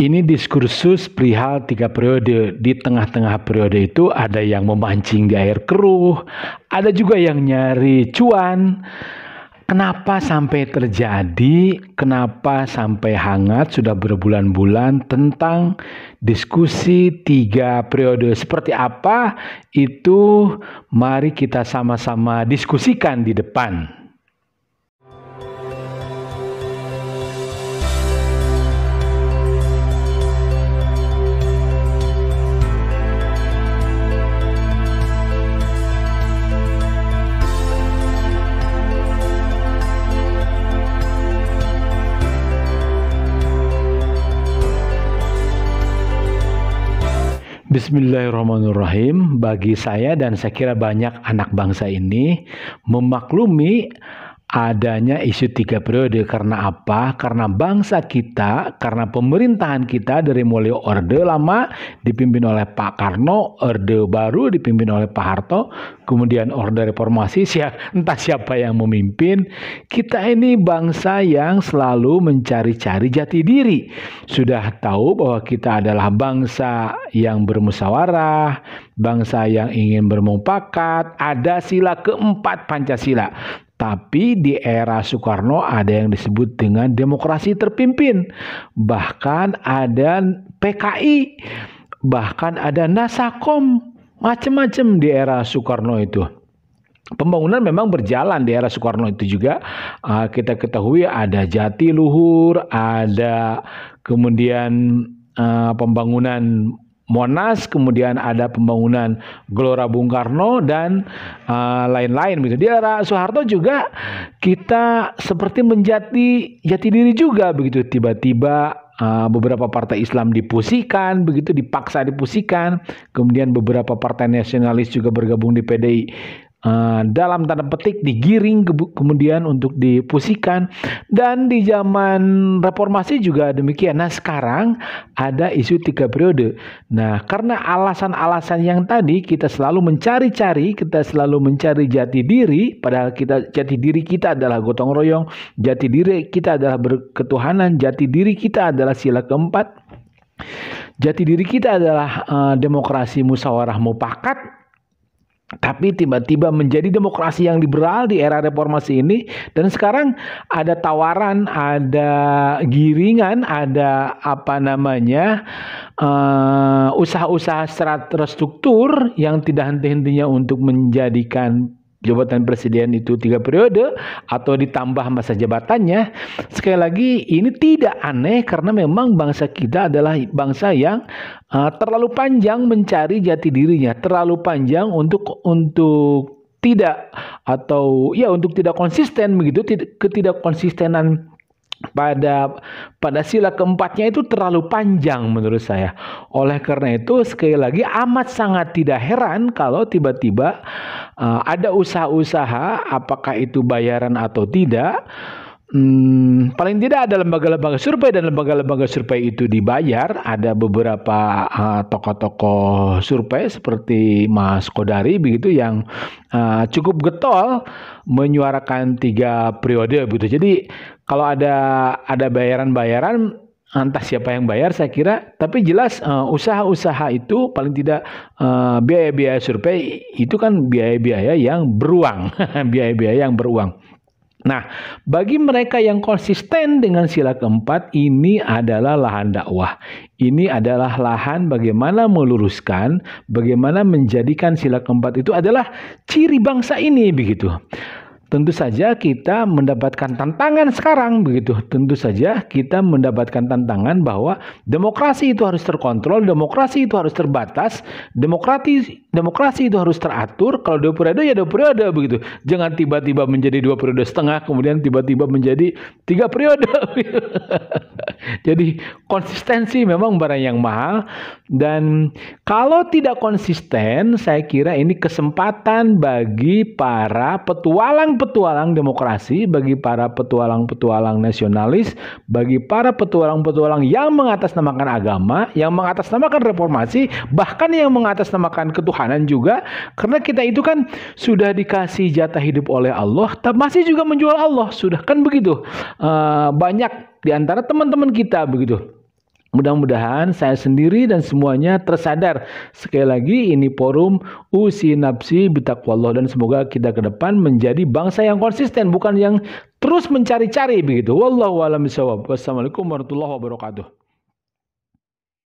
Ini diskursus perihal 3 periode. Di tengah-tengah periode itu ada yang memancing di air keruh, ada juga yang nyari cuan. Kenapa sampai terjadi? Kenapa sampai hangat sudah berbulan-bulan tentang diskusi 3 periode? Seperti apa? Itu mari kita sama-sama diskusikan di depan. Bismillahirrahmanirrahim. Bagi saya dan saya kira banyak anak bangsa ini memaklumi adanya isu 3 periode. Karena apa? Karena bangsa kita, karena pemerintahan kita dari mulai Orde Lama dipimpin oleh Pak Karno, Orde Baru dipimpin oleh Pak Harto, kemudian Orde Reformasi, entah siapa yang memimpin. Kita ini bangsa yang selalu mencari-cari jati diri. Sudah tahu bahwa kita adalah bangsa yang bermusyawarah, bangsa yang ingin bermufakat, ada sila keempat Pancasila. Tapi di era Soekarno ada yang disebut dengan demokrasi terpimpin. Bahkan ada PKI, bahkan ada Nasakom, macam-macam di era Soekarno itu. Pembangunan memang berjalan di era Soekarno itu juga. Kita ketahui ada Jatiluhur, ada kemudian pembangunan Monas, kemudian ada pembangunan Gelora Bung Karno dan lain-lain. Di era Soeharto juga kita seperti jati diri juga begitu. Tiba-tiba beberapa partai Islam dipusikan, begitu dipaksa dipusikan. Kemudian beberapa partai nasionalis juga bergabung di PDI. Dalam tanda petik digiring kemudian untuk dipusikan, dan di zaman reformasi juga demikian. Nah, sekarang ada isu 3 periode. Nah, karena alasan-alasan yang tadi kita selalu mencari-cari, kita selalu mencari jati diri, padahal jati diri kita adalah gotong royong, jati diri kita adalah berketuhanan, jati diri kita adalah sila keempat, jati diri kita adalah demokrasi musyawarah mufakat. Tapi tiba-tiba menjadi demokrasi yang liberal di era reformasi ini. Dan sekarang ada tawaran, ada giringan, ada usaha-usaha secara terstruktur yang tidak henti-hentinya untuk menjadikan jabatan presiden itu 3 periode atau ditambah masa jabatannya. Sekali lagi ini tidak aneh karena memang bangsa kita adalah bangsa yang terlalu panjang mencari jati dirinya, terlalu panjang untuk tidak untuk tidak konsisten begitu. Ketidakkonsistenan pada sila keempatnya itu terlalu panjang menurut saya. Oleh karena itu sekali lagi amat sangat tidak heran kalau tiba-tiba ada usaha-usaha, apakah itu bayaran atau tidak. Paling tidak ada lembaga-lembaga survei, dan lembaga-lembaga survei itu dibayar. Ada beberapa tokoh-tokoh survei seperti Mas Kodari begitu yang cukup getol menyuarakan 3 periode begitu. Jadi kalau ada bayaran-bayaran, entah siapa yang bayar saya kira, tapi jelas usaha-usaha itu paling tidak biaya-biaya survei itu kan biaya-biaya yang beruang, biaya-biaya yang beruang. Nah, bagi mereka yang konsisten dengan sila keempat, ini adalah lahan dakwah. Ini adalah lahan bagaimana meluruskan, bagaimana menjadikan sila keempat itu adalah ciri bangsa ini begitu. Tentu saja kita mendapatkan tantangan sekarang begitu. Tentu saja kita mendapatkan tantangan bahwa demokrasi itu harus terkontrol, demokrasi itu harus terbatas, demokrasi itu harus teratur. Kalau 2 periode ya 2 periode begitu. Jangan tiba-tiba menjadi 2 periode setengah, kemudian tiba-tiba menjadi 3 periode. Jadi konsistensi memang barang yang mahal, dan kalau tidak konsisten saya kira ini kesempatan bagi para petualang demokrasi, bagi para petualang nasionalis, bagi para petualang yang mengatasnamakan agama, yang mengatasnamakan reformasi, bahkan yang mengatasnamakan ketuhanan juga. Karena kita itu kan sudah dikasih jatah hidup oleh Allah, tapi masih juga menjual Allah, sudah kan begitu. Banyak di antara teman-teman kita begitu Mudah-mudahan saya sendiri dan semuanya tersadar. Sekali lagi ini forum usi nafsi bitaqwallah, dan semoga kita ke depan menjadi bangsa yang konsisten, bukan yang terus mencari-cari begitu. Wallahu a'lam bishawab. Wassalamualaikum warahmatullahi wabarakatuh.